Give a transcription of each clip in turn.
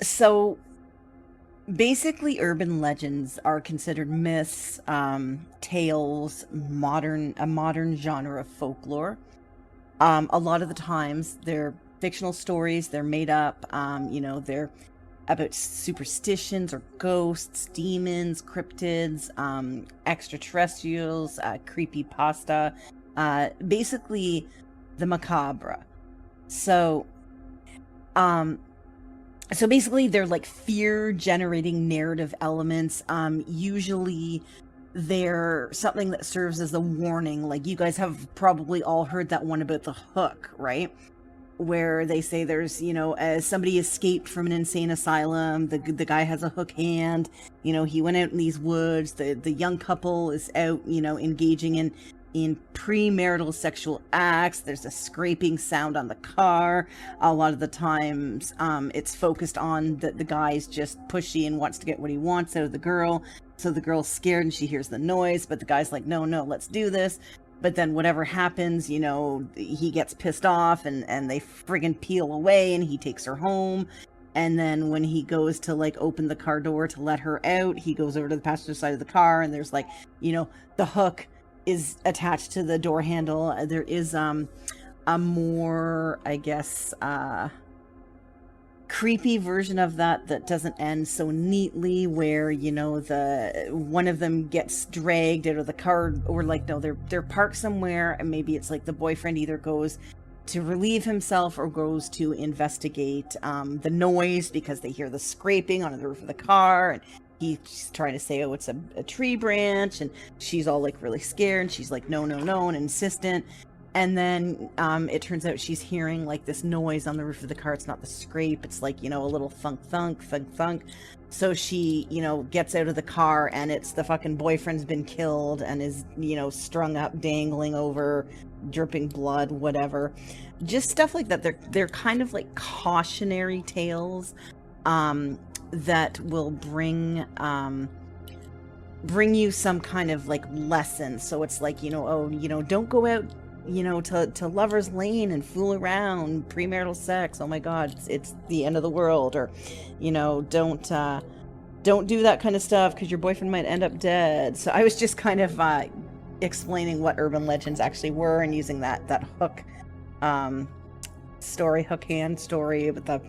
So basically, urban legends are considered myths, tales, a modern genre of folklore. A lot of the times, they're fictional stories. They're made up. They're about superstitions or ghosts, demons, cryptids, extraterrestrials, creepy pasta, basically the macabre. So, um, so basically, they're like fear-generating narrative elements. Usually, they're something that serves as a warning. Like you guys have probably all heard that one about the hook, right? Where they say there's, as somebody escaped from an insane asylum, the guy has a hook hand. He went out in these woods. The young couple is out, engaging in premarital sexual acts. There's a scraping sound on the car. A lot of the times, it's focused on that the guy's just pushy and wants to get what he wants out of the girl. So the girl's scared and she hears the noise, but the guy's like, no, let's do this. But then whatever happens, he gets pissed off and they friggin' peel away and he takes her home. And then when he goes to like open the car door to let her out, he goes over to the passenger side of the car and there's like, the hook is attached to the door handle. There is a more, I guess, creepy version of that doesn't end so neatly, where the one of them gets dragged out of the car, or like no, they're parked somewhere, and maybe it's like the boyfriend either goes to relieve himself or goes to investigate the noise because they hear the scraping on the roof of the car, and he's trying to say, oh, it's a tree branch, and she's all like really scared, and she's like no, and insistent. And then it turns out she's hearing like this noise on the roof of the car. It's not the scrape. It's like, a little thunk. So she, gets out of the car, and it's the fucking boyfriend's been killed and is, strung up, dangling over, dripping blood, whatever. Just stuff like that. They're kind of like cautionary tales that will bring you some kind of like lesson. So it's like, don't go out to Lover's Lane and fool around, premarital sex, oh my god, it's the end of the world. Or don't do that kind of stuff because your boyfriend might end up dead. So I was just kind of explaining what urban legends actually were, and using that hook story, hook hand story with the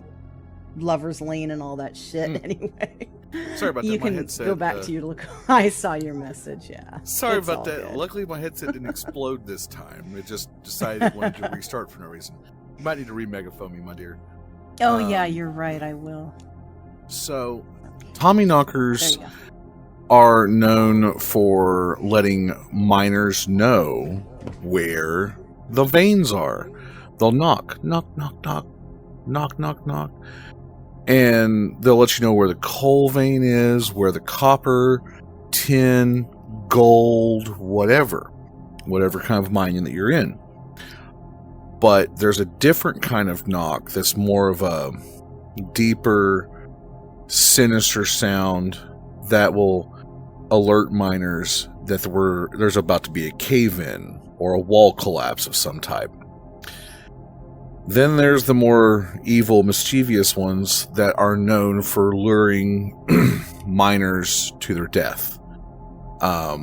Lover's Lane and all that shit. Anyway, sorry about that. You can go back to your look. I saw your message. Yeah. Sorry about that. Good. Luckily, my headset didn't explode this time. It just decided it wanted to restart for no reason. You might need to re-megaphone me, my dear. Oh yeah, you're right. I will. So, Tommy knockers are known for letting miners know where the veins are. They'll knock, and they'll let you know where the coal vein is, where the copper, tin, gold, whatever kind of mining that you're in. But there's a different kind of knock that's more of a deeper, sinister sound that will alert miners that there's about to be a cave-in or a wall collapse of some type. Then there's the more evil, mischievous ones that are known for luring miners to their death.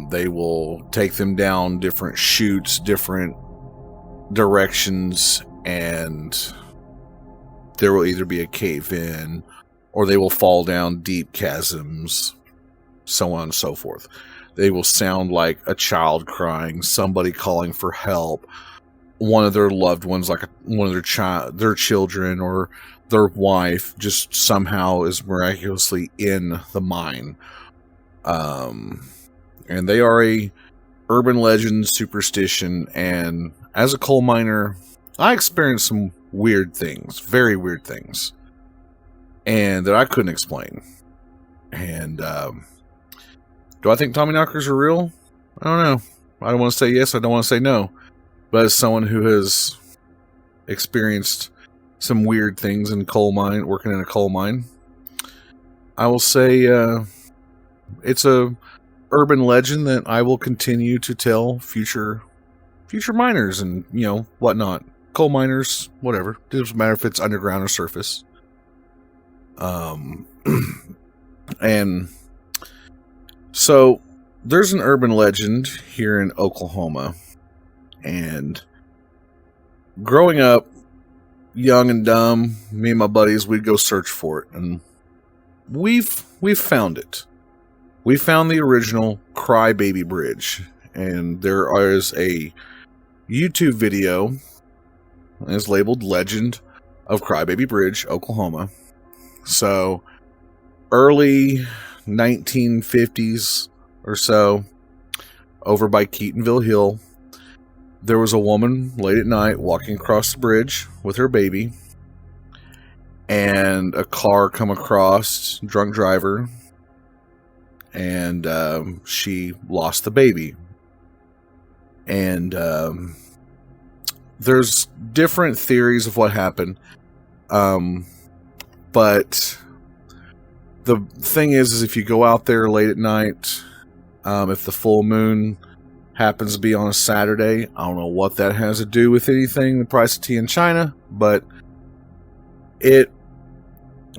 They will take them down different chutes, different directions, and there will either be a cave-in or they will fall down deep chasms, so on and so forth. They will sound like a child crying, somebody calling for help, one of their loved ones, like one of their children or their wife, just somehow is miraculously in the mine. And they are a urban legend, superstition, and as a coal miner, I experienced some weird things, very weird things, and that I couldn't explain. And do I think Tommy knockers are real? I don't know. I don't want to say yes, I don't want to say no. But as someone who has experienced some weird things in working in a coal mine, I will say it's a urban legend that I will continue to tell future miners and whatnot, coal miners, whatever. It doesn't matter if it's underground or surface. And so there's an urban legend here in Oklahoma, and growing up young and dumb, me and my buddies, we'd go search for it, and we've found it. We found the original Crybaby Bridge, and there is a YouTube video. It's labeled Legend of Crybaby Bridge, Oklahoma. So early 1950s or so, over by Keatonville Hill, there was a woman late at night walking across the bridge with her baby, and a car come across, drunk driver, and she lost the baby. And there's different theories of what happened, but the thing is if you go out there late at night, if the full moon happens to be on a Saturday, I don't know what that has to do with anything, the price of tea in China, but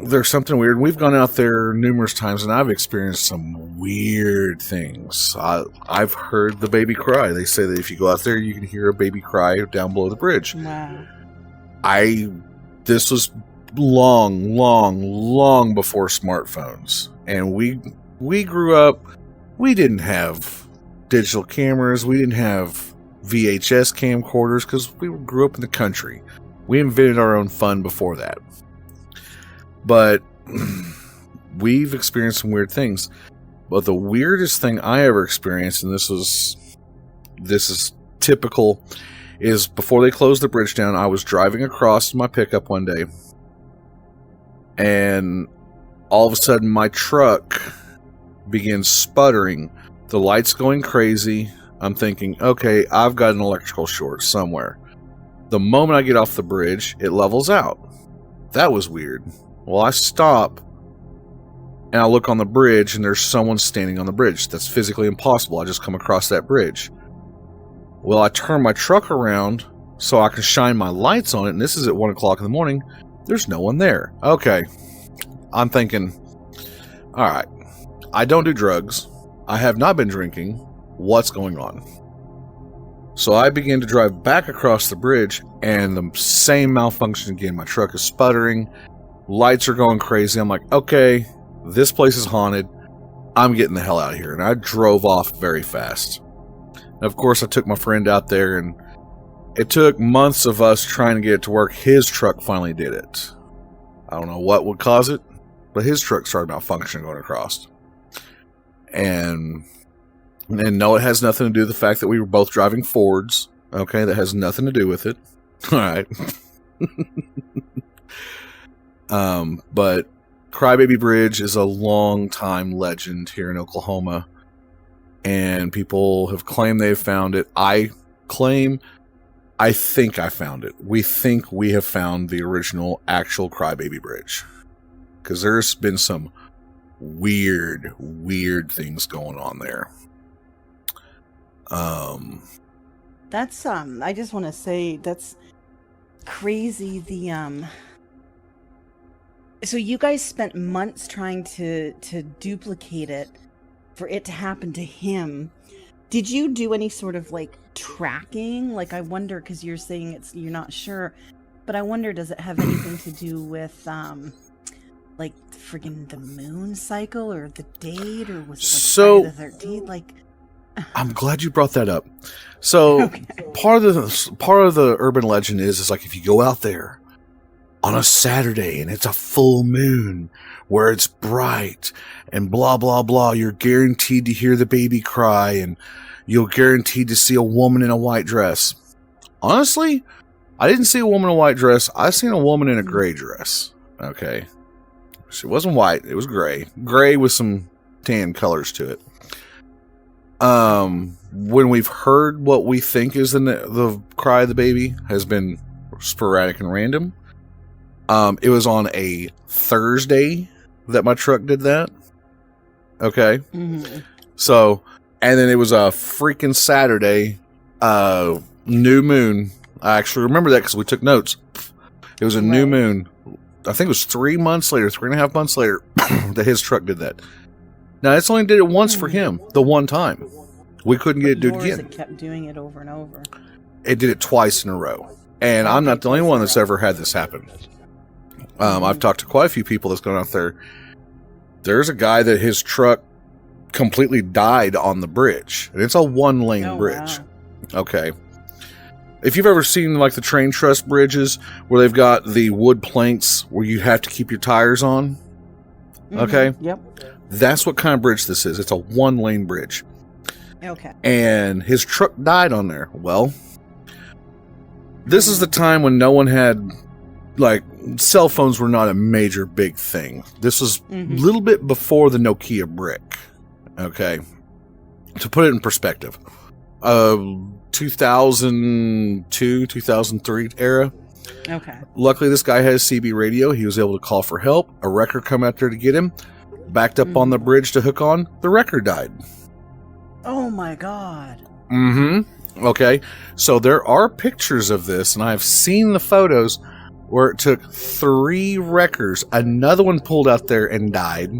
there's something weird. We've gone out there numerous times, and I've experienced some weird things. I've heard the baby cry. They say that if you go out there, you can hear a baby cry down below the bridge. Wow. This was long before smartphones, and we grew up. We didn't have digital cameras. We didn't have VHS camcorders because we grew up in the country. We invented our own fun before that. But we've experienced some weird things. But the weirdest thing I ever experienced, and this is typical, is before they closed the bridge down, I was driving across my pickup one day, and all of a sudden my truck begins sputtering. The lights going crazy. I'm thinking, okay, I've got an electrical short somewhere. The moment I get off the bridge, it levels out. That was weird. Well, I stop, and I look on the bridge, and there's someone standing on the bridge. That's physically impossible. I just come across that bridge. Well, I turn my truck around so I can shine my lights on it, and this is at 1 o'clock in the morning. There's no one there. Okay. I'm thinking, all right, I don't do drugs. I have not been drinking. What's going on? So I begin to drive back across the bridge, and the same malfunction again. My truck is sputtering. Lights are going crazy. I'm like, okay, this place is haunted. I'm getting the hell out of here. And I drove off very fast. And of course, I took my friend out there, and it took months of us trying to get it to work. His truck finally did it. I don't know what would cause it, but his truck started malfunctioning going across. And no, it has nothing to do with the fact that we were both driving Fords. Okay, that has nothing to do with it. All right. But Crybaby Bridge is a long-time legend here in Oklahoma, and people have claimed they've found it. I think I found it. We think we have found the original, actual Crybaby Bridge, because there's been some weird things going on there. That's I just want to say that's crazy. So you guys spent months trying to duplicate it for it to happen to him. Did you do any sort of like tracking? Like, I wonder, because you're saying you're not sure, but I wonder, does it have anything to do with like friggin' the moon cycle or the date, or was it like Friday the 13th? Like, I'm glad you brought that up. So okay. part of the urban legend is like, if you go out there on a Saturday and it's a full moon where it's bright and blah, blah, blah, you're guaranteed to hear the baby cry, and you're guaranteed to see a woman in a white dress. Honestly, I didn't see a woman in a white dress. I seen a woman in a gray dress. Okay. She wasn't white. It was gray. Gray with some tan colors to it. When we've heard what we think is the cry of the baby has been sporadic and random. It was on a Thursday that my truck did that. Okay. Mm-hmm. So, and then it was a freaking Saturday, new moon. I actually remember that because we took notes. It was a new moon I think it was 3 months later, 3.5 months later, that his truck did that. Now, it's only did it once for him, the one time. We couldn't get it to do it again. It kept doing it over and over. It did it twice in a row. And I'm not the only one that's ever had this happen. I've talked to quite a few people that's gone out there. There's a guy that his truck completely died on the bridge. And it's a 1-lane bridge. Wow. Okay. If you've ever seen like the train truss bridges where they've got the wood planks where you have to keep your tires on. Okay. Yep. That's what kind of bridge this is. It's a 1-lane bridge. Okay. And his truck died on there. Well, this is the time when no one had, like, cell phones were not a major big thing. This was a little bit before the Nokia brick. Okay. To put it in perspective. 2002, 2003 era. Okay. Luckily, this guy had a CB radio. He was able to call for help. A wrecker come out there to get him. Backed up on the bridge to hook on. The wrecker died. Oh my God. Okay. So there are pictures of this, and I've seen the photos where it took 3 wreckers. Another one pulled out there and died.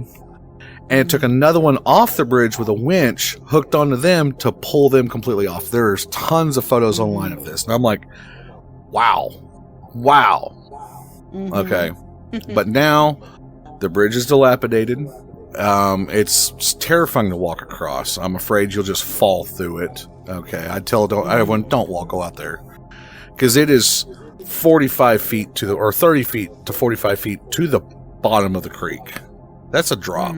And it took another one off the bridge with a winch hooked onto them to pull them completely off. There's tons of photos online of this. And I'm like, wow. Okay. But now the bridge is dilapidated. It's terrifying to walk across. I'm afraid you'll just fall through it. Okay. I tell everyone, don't go out there. Because it is 45 feet or 30 feet to 45 feet to the bottom of the creek. That's a drop.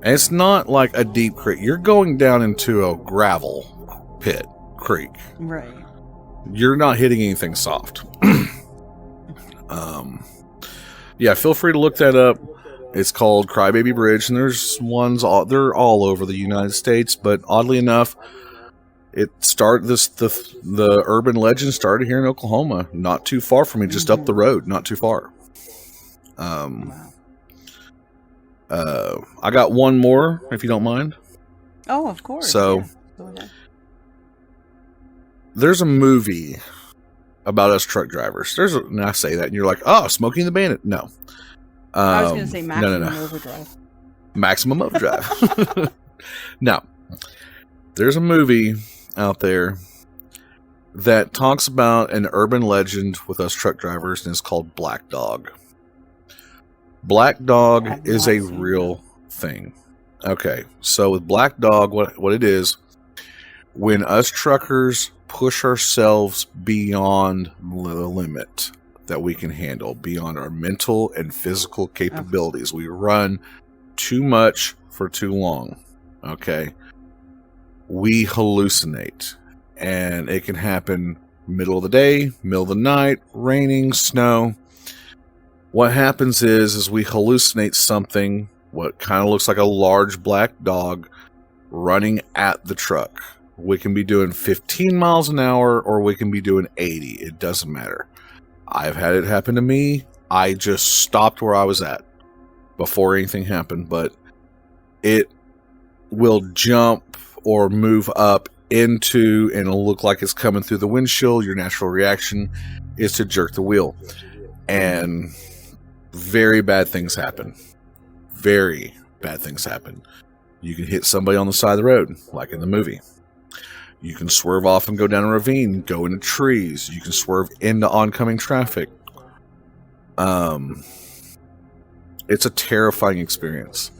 And it's not like a deep creek. You're going down into a gravel pit creek. Right. You're not hitting anything soft. Yeah, feel free to look that up. It's called Crybaby Bridge, and there's ones they're all over the United States, but oddly enough, the urban legend started here in Oklahoma, not too far from me, just up the road, not too far. I got one more, if you don't mind. Oh, of course. So, yeah. There's a movie about us truck drivers. And I say that, and you're like, oh, Smokey and the Bandit. No. I was going to say Maximum Overdrive. Maximum Overdrive. Now, there's a movie out there that talks about an urban legend with us truck drivers, and it's called Black Dog. Black Dog is a real thing. Okay, so with Black Dog, what it is, when us truckers push ourselves beyond the limit that we can handle, beyond our mental and physical capabilities, we run too much for too long. Okay, we hallucinate, and it can happen middle of the day, middle of the night, raining, snow. What happens is we hallucinate something, what kind of looks like a large black dog running at the truck. We can be doing 15 miles an hour or we can be doing 80. It doesn't matter. I've had it happen to me. I just stopped where I was at before anything happened, but it will jump or move up into, and it'll look like it's coming through the windshield. Your natural reaction is to jerk the wheel. And very bad things happen. Very bad things happen. You can hit somebody on the side of the road, like in the movie. You can swerve off and go down a ravine, go into trees. You can swerve into oncoming traffic. It's a terrifying experience.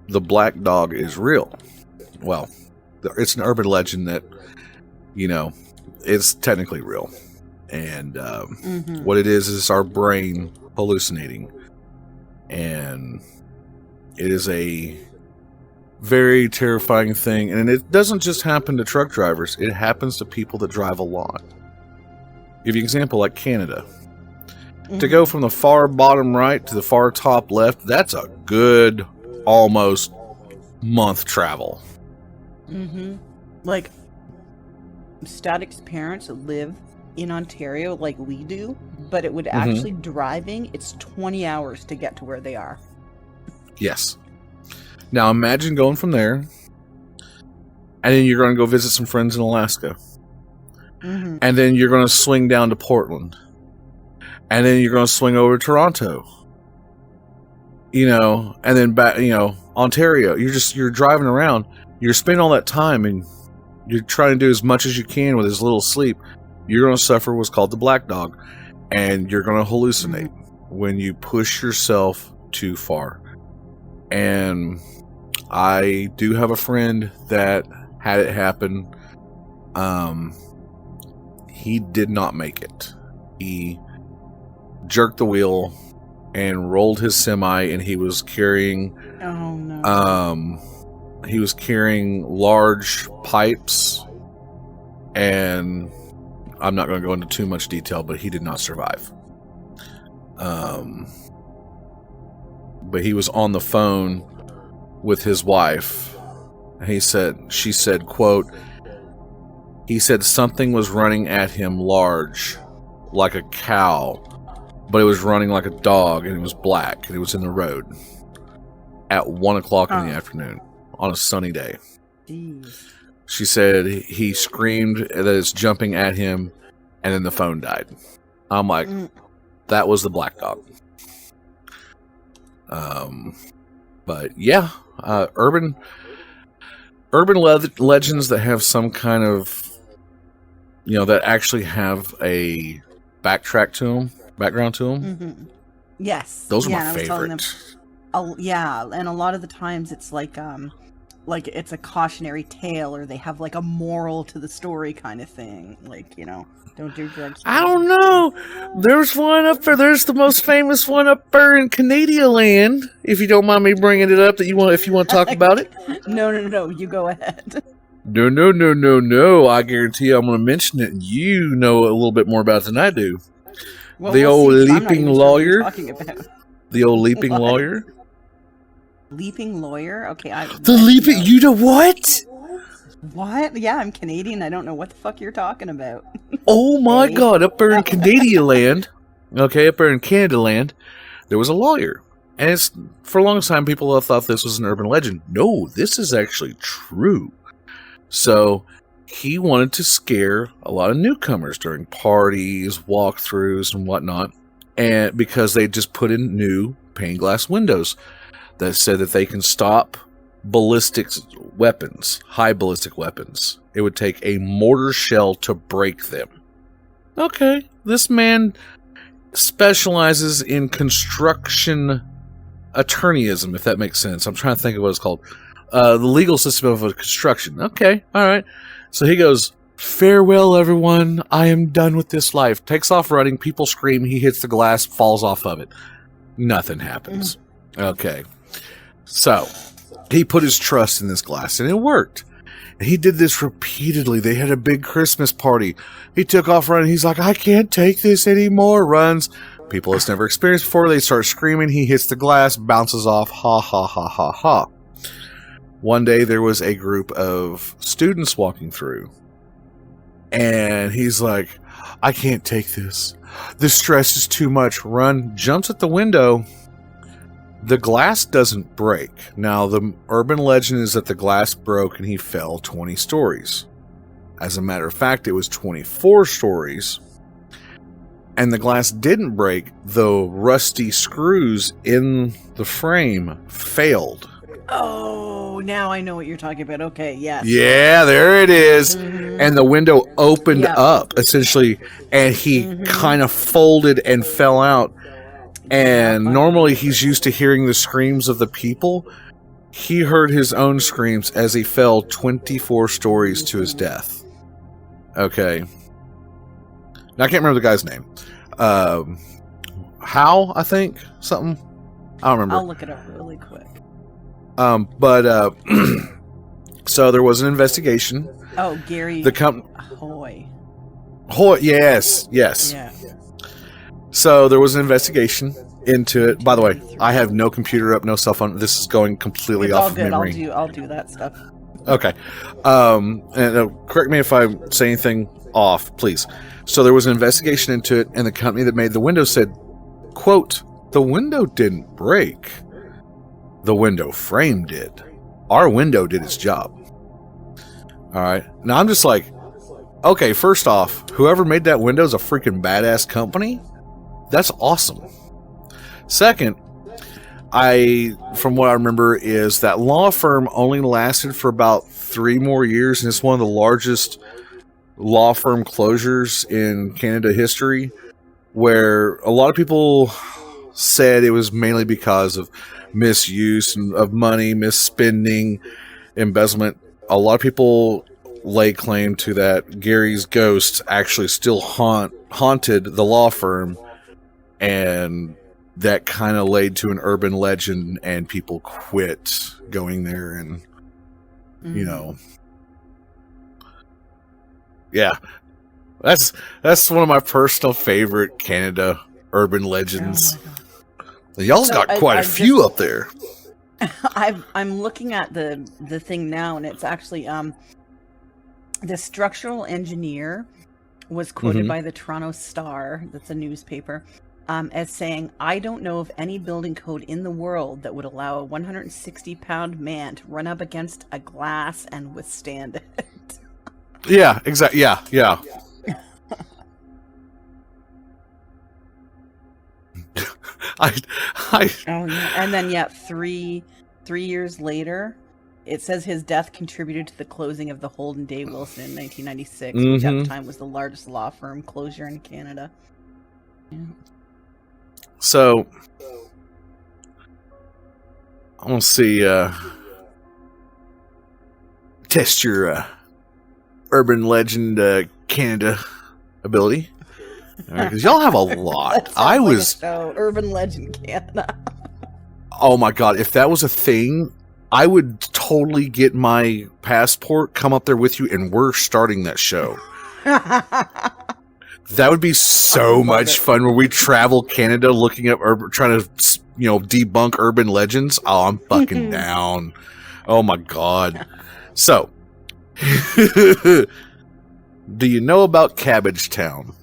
The black dog is real. Well, it's an urban legend that, it's technically real. And what it is our brain hallucinating. And it is a very terrifying thing. And it doesn't just happen to truck drivers. It happens to people that drive a lot. Give you an example, like Canada. To go from the far bottom right to the far top left, that's a good almost month travel. Like, Static's parents live in Ontario like we do, but it would actually driving, it's 20 hours to get to where they are. Yes. Now imagine going from there, and then you're going to go visit some friends in Alaska. And then you're going to swing down to Portland. and then you're going to swing over to Toronto, and then back, Ontario. You're driving around. You're spending all that time, and you're trying to do as much as you can with as little sleep. You're going to suffer what's called the black dog, and you're going to hallucinate when you push yourself too far. And I do have a friend that had it happen. He did not make it. He jerked the wheel and rolled his semi, and he was carrying large pipes, and I'm not going to go into too much detail, but he did not survive. But he was on the phone with his wife. She said, quote, he said something was running at him large, like a cow, but it was running like a dog, and it was black, and it was in the road at 1 o'clock in the afternoon on a sunny day. Jeez. She said he screamed that it's jumping at him, and then the phone died. I'm like, that was the black dog. But yeah, urban legends that have some kind of, that actually have a background to them. Mm-hmm. Yes, those are my favorite. And a lot of the times it's like it's a cautionary tale, or they have like a moral to the story kind of thing. Like, don't do drugs. I don't know. There's one up there. There's the most famous one up there in Canadian land. If you don't mind me bringing it up, if you want to talk about it. No. You go ahead. No. I guarantee you I'm going to mention it, and you know a little bit more about it than I do. Well, the old leaping lawyer. The old leaping lawyer. Leaping lawyer? Okay. You know what? What? Yeah, I'm Canadian. I don't know what the fuck you're talking about. Oh my God, up there in Canadian land, up there in Canada land, there was a lawyer. And for a long time, people have thought this was an urban legend. No, this is actually true. So, he wanted to scare a lot of newcomers during parties, walkthroughs, and whatnot. And because they just put in new pane glass windows that said that they can stop ballistic weapons, high ballistic weapons. It would take a mortar shell to break them. Okay, this man specializes in construction attorneyism, if that makes sense. I'm trying to think of what it's called. The legal system of a construction. Okay, all right. So he goes, farewell, everyone. I am done with this life. Takes off running. People scream. He hits the glass, falls off of it. Nothing happens. Okay. So, he put his trust in this glass, and it worked. And he did this repeatedly. They had a big Christmas party. He took off running. He's like, I can't take this anymore. Runs. People it's never experienced before. They start screaming. He hits the glass, bounces off. Ha, ha, ha, ha, ha. One day, there was a group of students walking through. And he's like, I can't take this. This stress is too much. Run. Jumps at the window. The glass doesn't break. Now, the urban legend is that the glass broke and he fell 20 stories. As a matter of fact, it was 24 stories. And the glass didn't break, though rusty screws in the frame failed. Oh, now I know what you're talking about. Okay, yes. Yeah, there it is. Mm-hmm. And the window opened up, essentially, and he kind of folded and fell out. And normally he's used to hearing the screams of the people. He heard his own screams as he fell 24 stories to his death. Okay. Now, I can't remember the guy's name. Hal, I think? Something? I don't remember. I'll look it up really quick. So there was an investigation. Oh, Gary Hoy. Hoy, yes. Yeah. So there was an investigation into it. By the way, I have no computer up, no cell phone. This is going completely off of memory. I'll do that stuff. Okay. And correct me if I say anything off, please. So there was an investigation into it, and the company that made the window said, quote, the window didn't break. The window frame did. Our window did its job. All right. Now I'm just like, okay, first off, whoever made that window is a freaking badass company. That's awesome. Second, from what I remember, is that law firm only lasted for about 3 more years, and it's one of the largest law firm closures in Canada history, where a lot of people said it was mainly because of misuse of money, misspending, embezzlement. A lot of people lay claim to that Gary's ghost actually still haunted the law firm, and that kind of laid to an urban legend, and people quit going there, and you know, yeah, that's one of my personal favorite Canada urban legends. Y'all's got quite a few up there. I'm looking at the thing now, and it's actually the structural engineer was quoted by the Toronto Star, that's a newspaper, as saying, "I don't know of any building code in the world that would allow a 160-pound man to run up against a glass and withstand it." Yeah, exactly. Yeah. Oh yeah. And then 3 years later, it says his death contributed to the closing of the Holden Day Wilson in 1996, which at the time was the largest law firm closure in Canada. Yeah. So I'm gonna see test your urban legend Canada ability, because y'all have a lot. I was urban legend Canada. Oh my god, if that was a thing, I would totally get my passport, come up there with you, and we're starting that show. That would be so much fun, where we travel Canada looking up trying to debunk urban legends. Oh, I'm fucking down. Oh my god. So do you know about Cabbagetown?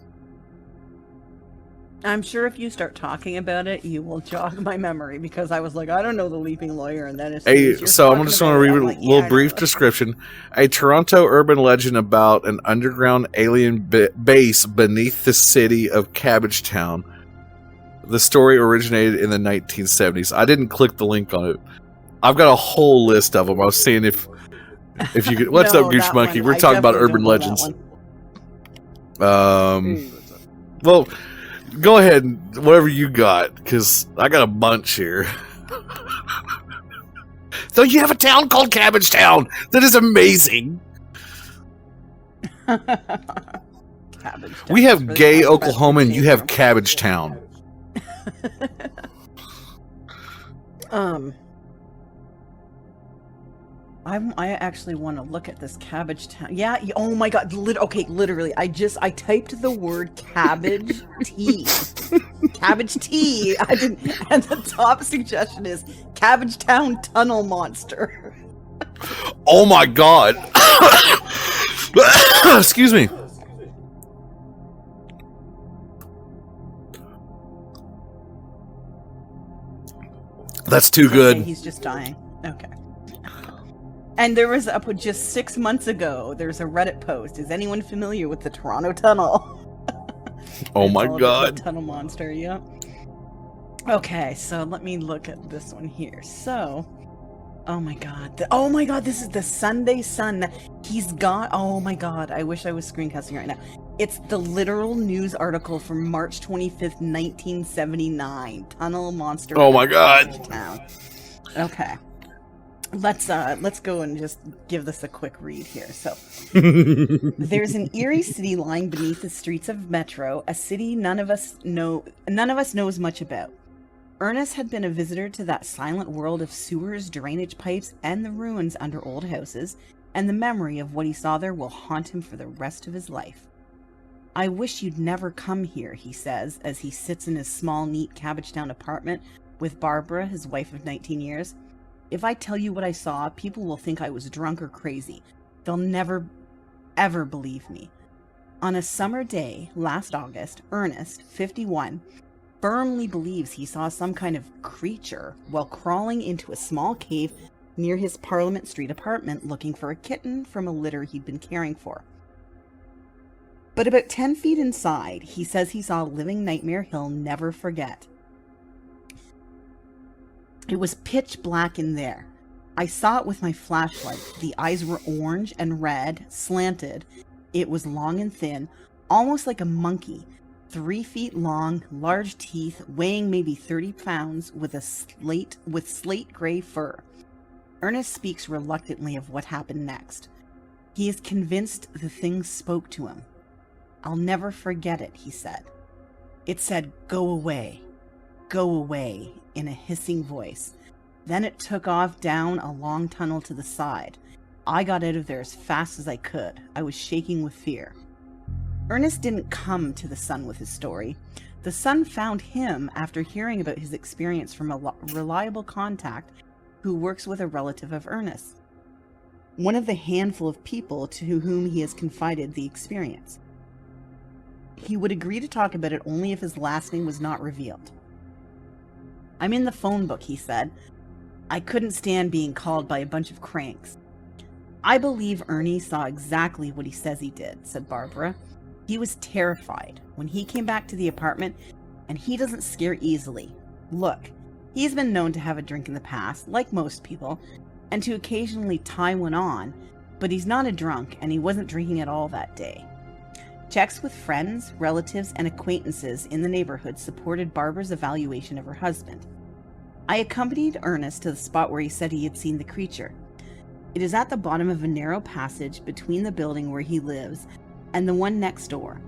I'm sure if you start talking about it, you will jog my memory, because I was like, I don't know the Leaping Lawyer, and then so I'm just going to read a little brief description. A Toronto urban legend about an underground alien base beneath the city of Cabbagetown. The story originated in the 1970s. I didn't click the link on it. I've got a whole list of them. I was seeing if you could. What's up, Gooch Monkey? We're talking about urban legends. Well, go ahead, whatever you got, because I got a bunch here. So you have a town called Cabbagetown. That is amazing. We have gay Oklahoma, and you have Cabbagetown. I actually want to look at this Cabbagetown. Yeah. Oh my god. Literally, I typed the word cabbage tea. Cabbage tea. And the top suggestion is Cabbagetown tunnel monster. Oh my god. Excuse me. That's too good. Okay, he's just dying. Okay. And there was just 6 months ago, there's a Reddit post. Is anyone familiar with the Toronto Tunnel? Oh my god. Tunnel monster, yeah. Okay, so let me look at this one here. So, oh my god, this is the Sunday Sun. He's got, oh my god, I wish I was screencasting right now. It's the literal news article from March 25th, 1979. Tunnel monster. Oh my god. Town. Okay. Let's go and just give this a quick read here. So, there's an eerie city lying beneath the streets of Metro, a city none of us knows much about. Ernest had been a visitor to that silent world of sewers, drainage pipes, and the ruins under old houses, and the memory of what he saw there will haunt him for the rest of his life. "I wish you'd never come here," he says, as he sits in his small, neat Cabbagetown apartment with Barbara, his wife of 19 years. "If I tell you what I saw, people will think I was drunk or crazy. They'll never, ever believe me. On a summer day last August, Ernest, 51, firmly believes he saw some kind of creature while crawling into a small cave near his Parliament Street apartment looking for a kitten from a litter he'd been caring for. But about 10 feet inside, he says he saw a living nightmare he'll never forget. It was pitch black in there. I saw it with my flashlight. The eyes were orange and red, slanted. It was long and thin, almost like a monkey. 3 feet long, large teeth, weighing maybe 30 pounds, with slate gray fur. Ernest speaks reluctantly of what happened next. He is convinced the thing spoke to him. I'll never forget it, he said. It said, go away, in a hissing voice. Then it took off down a long tunnel to the side. I got out of there as fast as I could. I was shaking with fear. Ernest didn't come to the Sun with his story. The Sun found him after hearing about his experience from a reliable contact who works with a relative of Ernest, one of the handful of people to whom he has confided the experience. He would agree to talk about it only if his last name was not revealed. I'm in the phone book, he said. I couldn't stand being called by a bunch of cranks. I believe Ernie saw exactly what he says he did, said Barbara. He was terrified when he came back to the apartment, and he doesn't scare easily. Look, he's been known to have a drink in the past, like most people, and to occasionally tie one on, but he's not a drunk, and he wasn't drinking at all that day. Checks with friends, relatives, and acquaintances in the neighborhood supported Barbara's evaluation of her husband. I accompanied Ernest to the spot where he said he had seen the creature. It is at the bottom of a narrow passage between the building where he lives and the one next door.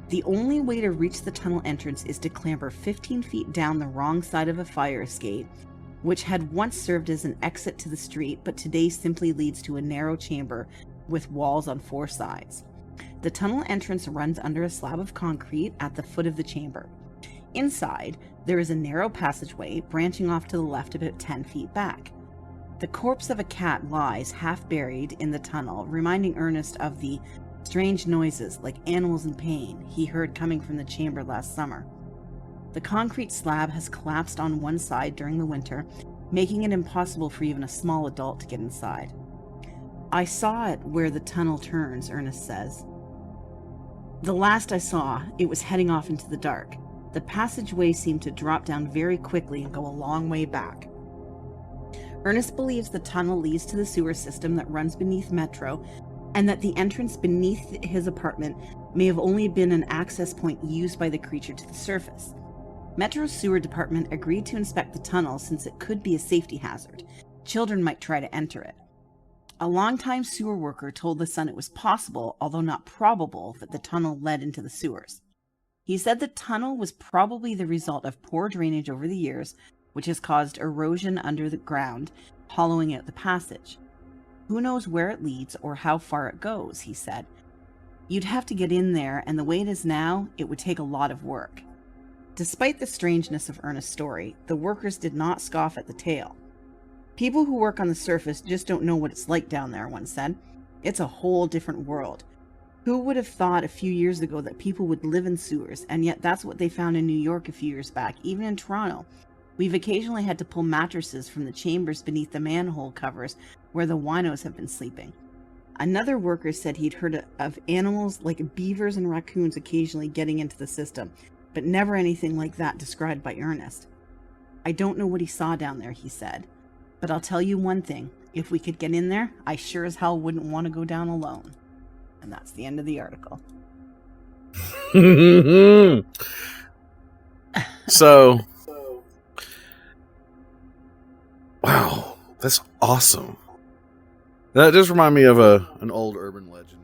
The only way to reach the tunnel entrance is to clamber 15 feet down the wrong side of a fire escape, which had once served as an exit to the street, but today simply leads to a narrow chamber with walls on 4 sides. The tunnel entrance runs under a slab of concrete at the foot of the chamber. Inside, there is a narrow passageway branching off to the left about 10 feet back. The corpse of a cat lies half buried in the tunnel, reminding Ernest of the strange noises, like animals in pain, he heard coming from the chamber last summer. The concrete slab has collapsed on one side during the winter, making it impossible for even a small adult to get inside. I saw it where the tunnel turns, Ernest says. The last I saw, it was heading off into the dark. The passageway seemed to drop down very quickly and go a long way back. Ernest believes the tunnel leads to the sewer system that runs beneath Metro, and that the entrance beneath his apartment may have only been an access point used by the creature to the surface. Metro's sewer department agreed to inspect the tunnel since it could be a safety hazard. Children might try to enter it. A longtime sewer worker told the Sun it was possible, although not probable, that the tunnel led into the sewers. He said the tunnel was probably the result of poor drainage over the years, which has caused erosion under the ground, hollowing out the passage. Who knows where it leads or how far it goes, he said. You'd have to get in there, and the way it is now, it would take a lot of work. Despite the strangeness of Ernest's story, the workers did not scoff at the tale. People who work on the surface just don't know what it's like down there, one said. It's a whole different world. Who would have thought a few years ago that people would live in sewers, and yet that's what they found in New York a few years back, even in Toronto. We've occasionally had to pull mattresses from the chambers beneath the manhole covers where the winos have been sleeping. Another worker said he'd heard of animals like beavers and raccoons occasionally getting into the system, but never anything like that described by Ernest. I don't know what he saw down there, he said, but I'll tell you one thing. If we could get in there, I sure as hell wouldn't want to go down alone. And that's the end of the article. So, wow, that's awesome. That does remind me of an old urban legend.